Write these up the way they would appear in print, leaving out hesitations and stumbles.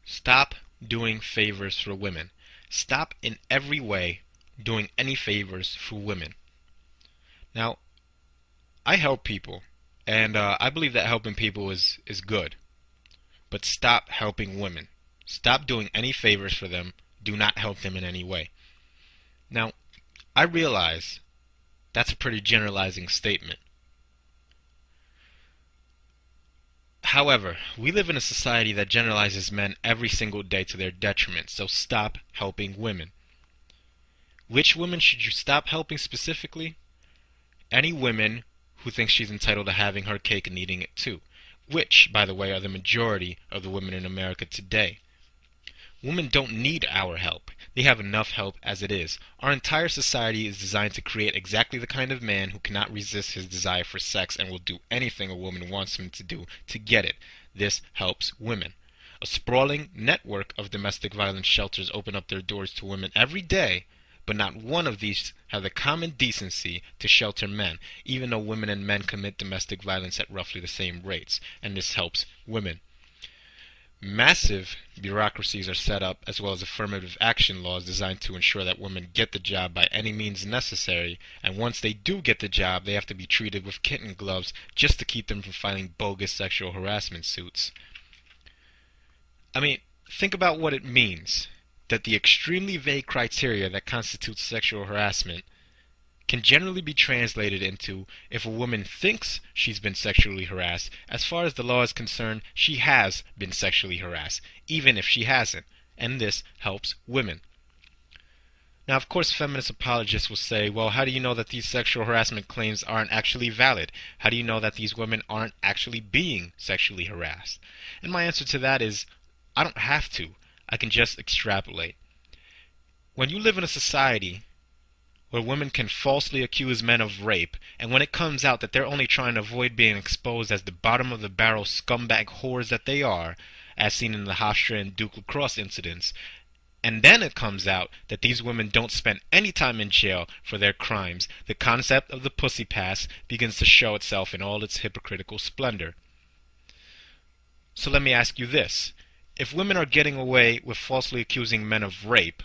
Stop doing favors for women. Stop in every way doing any favors for women. Now, I help people, and I believe that helping people is good. But stop helping women. Stop doing any favors for them. Do not help them in any way. Now, I realize that's a pretty generalizing statement. However, we live in a society that generalizes men every single day to their detriment, so stop helping women. Which women should you stop helping specifically? Any women who think she's entitled to having her cake and eating it too, which, by the way, are the majority of the women in America today. Women don't need our help. They have enough help as it is. Our entire society is designed to create exactly the kind of man who cannot resist his desire for sex and will do anything a woman wants him to do to get it. This helps women. A sprawling network of domestic violence shelters open up their doors to women every day, but not one of these have the common decency to shelter men, even though women and men commit domestic violence at roughly the same rates, and this helps women. Massive bureaucracies are set up, as well as affirmative action laws designed to ensure that women get the job by any means necessary, and once they do get the job, they have to be treated with kitten gloves just to keep them from filing bogus sexual harassment suits. I mean, think about what it means that the extremely vague criteria that constitutes sexual harassment can generally be translated into, if a woman thinks she's been sexually harassed, as far as the law is concerned, she has been sexually harassed, even if she hasn't, and this helps women. Now, of course, feminist apologists will say, well, how do you know that these sexual harassment claims aren't actually valid? How do you know that these women aren't actually being sexually harassed? And my answer to that is, I don't have to. I can just extrapolate. When you live in a society where women can falsely accuse men of rape, and when it comes out that they're only trying to avoid being exposed as the bottom-of-the-barrel scumbag whores that they are, as seen in the Hofstra and Duke Lacrosse incidents, and then it comes out that these women don't spend any time in jail for their crimes, the concept of the pussy pass begins to show itself in all its hypocritical splendor. So let me ask you this. If women are getting away with falsely accusing men of rape,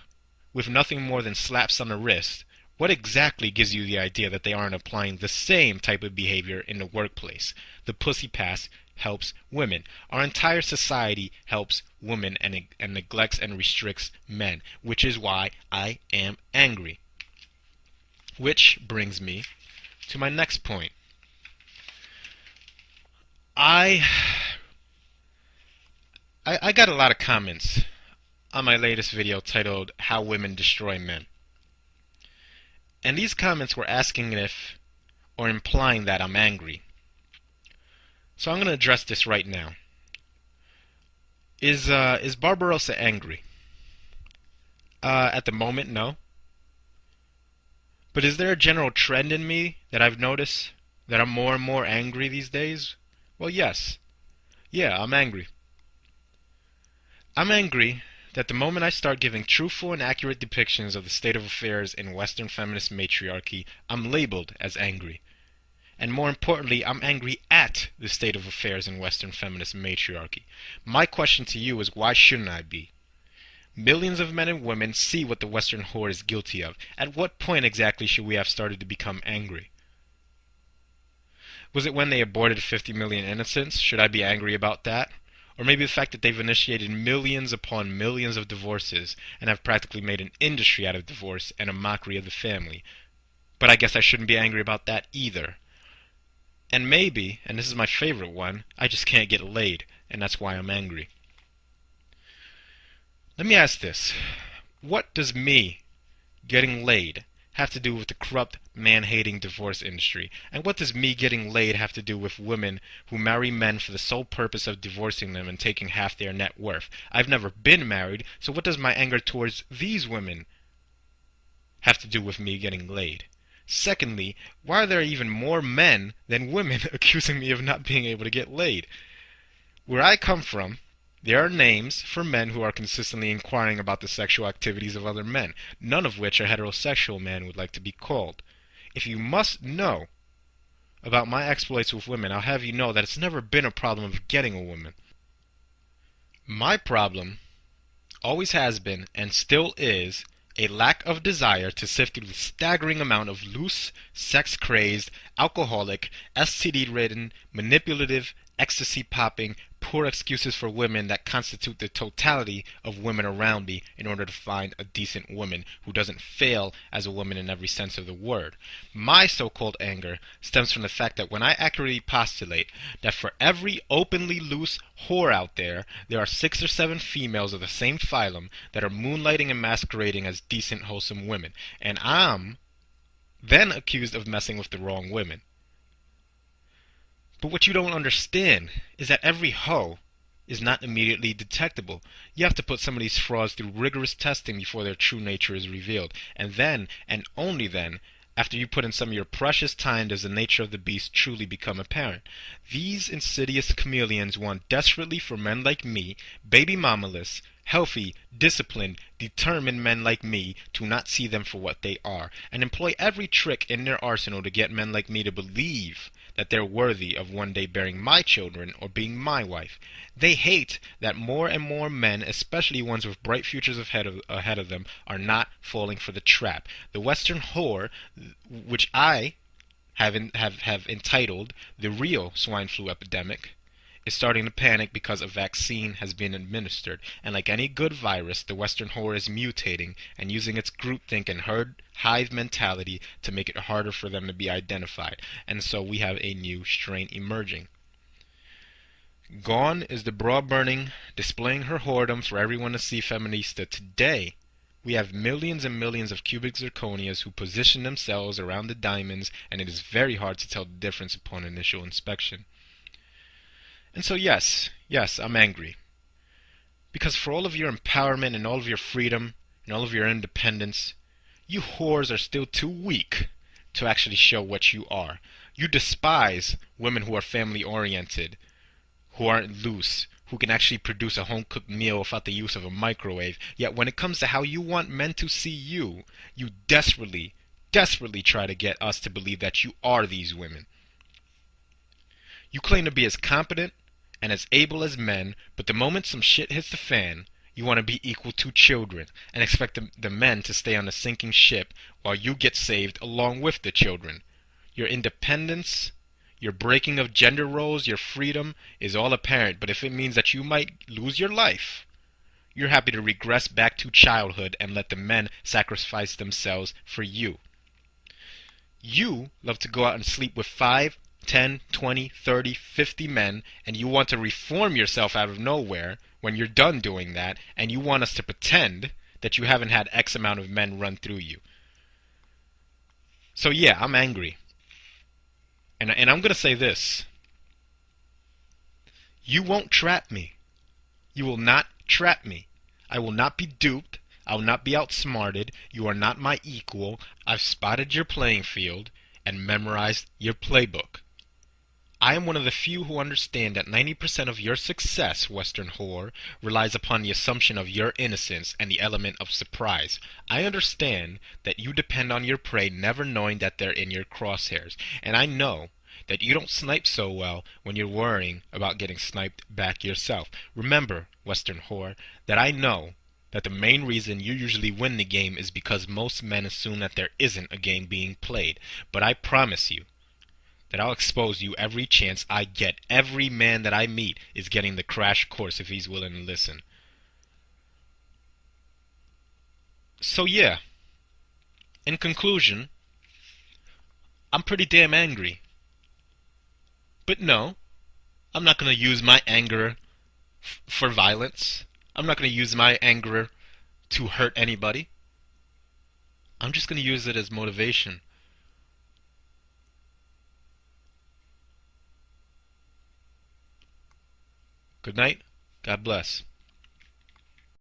with nothing more than slaps on the wrist, what exactly gives you the idea that they aren't applying the same type of behavior in the workplace? The pussy pass helps women. Our entire society helps women and neglects and restricts men, which is why I am angry. Which brings me to my next point. I got a lot of comments on my latest video titled How Women Destroy Men. And these comments were asking if, or implying that I'm angry. So I'm going to address this right now. Is Barbarossa angry? At the moment, no. But is there a general trend in me that I've noticed that I'm more and more angry these days? Well, yes. Yeah, I'm angry. I'm angry that the moment I start giving truthful and accurate depictions of the state of affairs in Western feminist matriarchy, I'm labeled as angry. And more importantly, I'm angry at the state of affairs in Western feminist matriarchy. My question to you is, why shouldn't I be? Millions of men and women see what the Western whore is guilty of. At what point exactly should we have started to become angry? Was it when they aborted 50 million innocents? Should I be angry about that? Or maybe the fact that they've initiated millions upon millions of divorces and have practically made an industry out of divorce and a mockery of the family. But I guess I shouldn't be angry about that either. And maybe, and this is my favorite one, I just can't get laid, and that's why I'm angry. Let me ask this. What does me getting laid have to do with the corrupt, man-hating divorce industry? And what does me getting laid have to do with women who marry men for the sole purpose of divorcing them and taking half their net worth? I've never been married, so what does my anger towards these women have to do with me getting laid? Secondly, why are there even more men than women accusing me of not being able to get laid? Where I come from, there are names for men who are consistently inquiring about the sexual activities of other men, none of which a heterosexual man would like to be called. If you must know about my exploits with women, I'll have you know that it's never been a problem of getting a woman. My problem always has been, and still is, a lack of desire to sift through the staggering amount of loose, sex-crazed, alcoholic, STD-ridden, manipulative, ecstasy-popping, poor excuses for women that constitute the totality of women around me in order to find a decent woman who doesn't fail as a woman in every sense of the word. My so-called anger stems from the fact that when I accurately postulate that for every openly loose whore out there, there are 6 or 7 females of the same phylum that are moonlighting and masquerading as decent, wholesome women, and I'm then accused of messing with the wrong women. But what you don't understand is that every hoe is not immediately detectable. You have to put some of these frauds through rigorous testing before their true nature is revealed. And then, and only then, after you put in some of your precious time, does the nature of the beast truly become apparent. These insidious chameleons want desperately for men like me, baby mamaless, healthy, disciplined, determined men like me to not see them for what they are, and employ every trick in their arsenal to get men like me to believe that they're worthy of one day bearing my children or being my wife. They hate that more and more men, especially ones with bright futures ahead of them, are not falling for the trap. The Western whore, which I have entitled the real swine flu epidemic, is starting to panic because a vaccine has been administered, and like any good virus, the Western whore is mutating and using its groupthink and herd hive mentality to make it harder for them to be identified, and so we have a new strain emerging. Gone is the bra burning, displaying her whoredom for everyone to see feminista. Today, we have millions and millions of cubic zirconias who position themselves around the diamonds, and it is very hard to tell the difference upon initial inspection. And so yes, I'm angry. Because for all of your empowerment and all of your freedom and all of your independence, you whores are still too weak to actually show what you are. You despise women who are family-oriented, who aren't loose, who can actually produce a home-cooked meal without the use of a microwave. Yet when it comes to how you want men to see you, you desperately try to get us to believe that you are these women. You claim to be as competent and as able as men, but the moment some shit hits the fan, you want to be equal to children and expect the men to stay on the sinking ship while you get saved along with the children. Your independence, your breaking of gender roles, your freedom is all apparent, but if it means that you might lose your life, you're happy to regress back to childhood and let the men sacrifice themselves for you. You love to go out and sleep with 5, 10, 20, 30, 50 men, and you want to reform yourself out of nowhere when you're done doing that, and you want us to pretend that you haven't had X amount of men run through you. So yeah, I'm angry. And I'm going to say this. You won't trap me. You will not trap me. I will not be duped. I will not be outsmarted. You are not my equal. I've spotted your playing field and memorized your playbook. I am one of the few who understand that 90% of your success, Western whore, relies upon the assumption of your innocence and the element of surprise. I understand that you depend on your prey never knowing that they're in your crosshairs, and I know that you don't snipe so well when you're worrying about getting sniped back yourself. Remember, Western whore, that I know that the main reason you usually win the game is because most men assume that there isn't a game being played. But I promise you that I'll expose you every chance I get. Every man that I meet is getting the crash course if he's willing to listen. So yeah, in conclusion, I'm pretty damn angry. But no, I'm not going to use my anger for violence. I'm not going to use my anger to hurt anybody. I'm just going to use it as motivation. Good night. God bless.